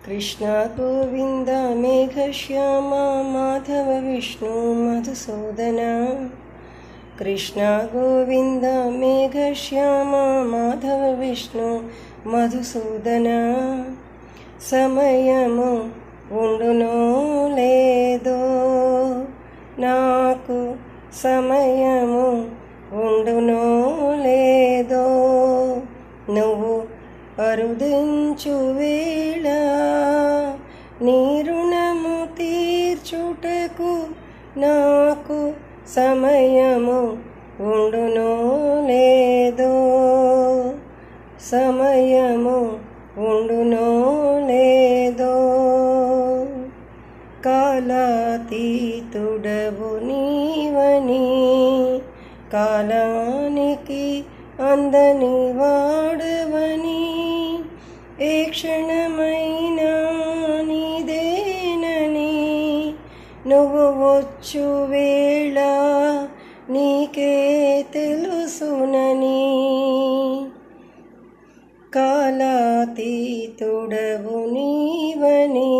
कृष्ण गोविन्द मेघश्याम माधव विष्णु मधुसूदन। कृष्ण गोविन्द मेघश्याम माधव विष्णु मधुसूदन। సమయము ఉండునో లేదో నాకు, సమయము ఉండునో లేదో నువ్వు అరుదించు వేళ నీ రుణము తీర్చుటకు నాకు సమయము ఉండునో లేదో, సమయము ఉండునో లేదో. కాలాతీతుడవు నీవని, కాలానికి అందని వాడవని, ఏ క్షణమైనా నీదేనని నువ్వు వచ్చు వేళ నీకే తెలుసునని. కాలాతీతుడవు నీవని,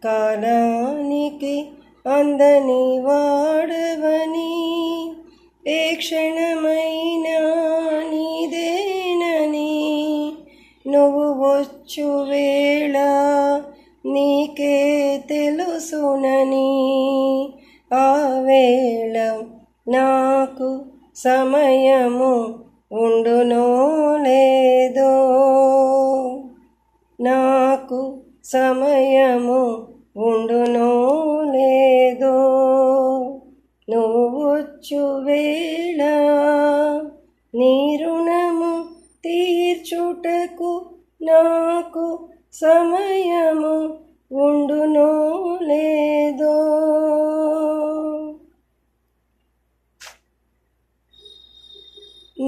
కాలానికి అందని వాడవని, ఏ క్షణమైనా నీదేనని నువ్వు వచ్చు వేళ నీకే తెలుసునని. ఆ వేళ నాకు సమయము ఉండునో లేదో, నాకు సమయము ఉండునో లేదో నువ్వు వచ్చు వేళ నీ రుణము తీర్చుటకు నాకు సమయము ఉండునో లేదో.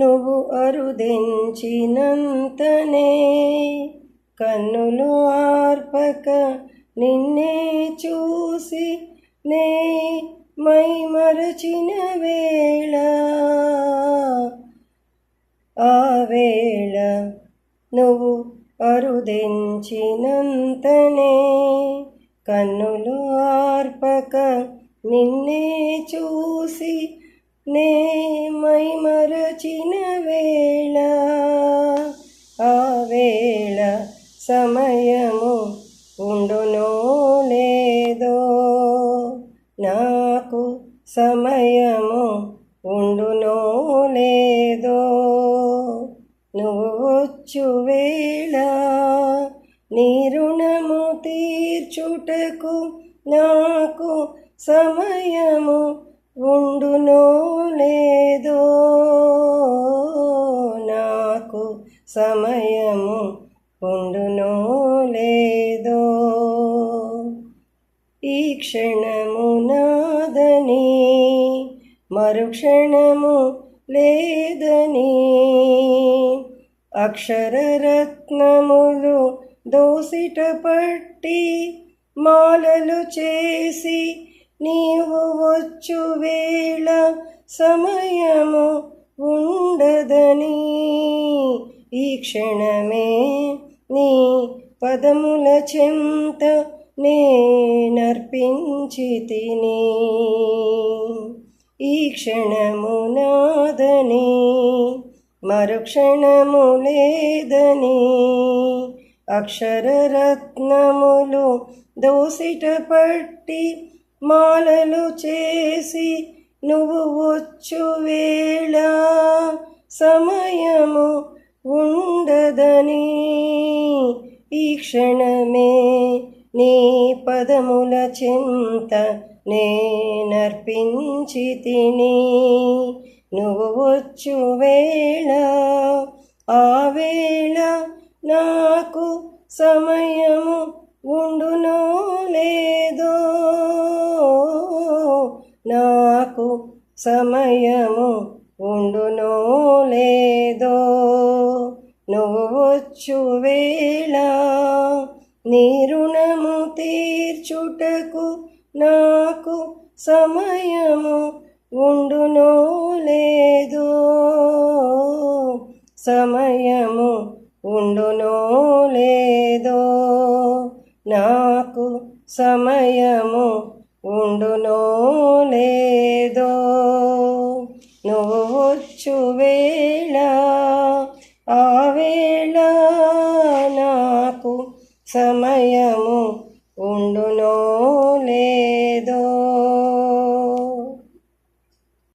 నువ్వు అరుదించినంతనే కన్నులు ఆర్పక నిన్నే చూసి నే మై మరచిన వేళ, ఆ వేళ నువ్వు అరుదించినంతనే కన్నులు ఆర్పక నిన్నే చూసి నే మై మరచిన వేళ, ఆ వేళ సమయము ఉండునో లేదో, నాకు సమయము ఉండునో లేదో నువ్వు వచ్చు వేళ నీ రుణము తీర్చుటకు నాకు సమయము ఉండునో లేదో, నాకు సమయము ఉండునో లేదో. ఈ క్షణము నాదని మరుక్షణము లేదని, అక్షరరత్నములు దోసిట పట్టి మాలలు చేసి నీవు వచ్చు వేళ సమయము ఉండదని. ఈ క్షణమే నీ పదముల చెంత నేనర్పించి తిని, ఈ క్షణము నాదని మరుక్షణము లేదని, అక్షరరత్నములు దోసిట పట్టి మాలలు చేసి నువ్వు వచ్చు వేళ సమయము ఉండదని. ఈ క్షణమే నీ పదముల చింత నేనర్పించి తిని, నువ్వు వచ్చు వేళ ఆ వేళ నాకు సమయము ఉండునో లేదో, నాకు సమయము ఉండునో లేదో నువ్వు వచ్చు వేళ నీ రుణము తీర్చుటకు నాకు సమయము ఉండునో లేదో, సమయము ఉండునో లేదో. నాకు సమయము ఉండునో లేదో నువ్వు వచ్చు వేళ ఆ వేళ నాకు సమయము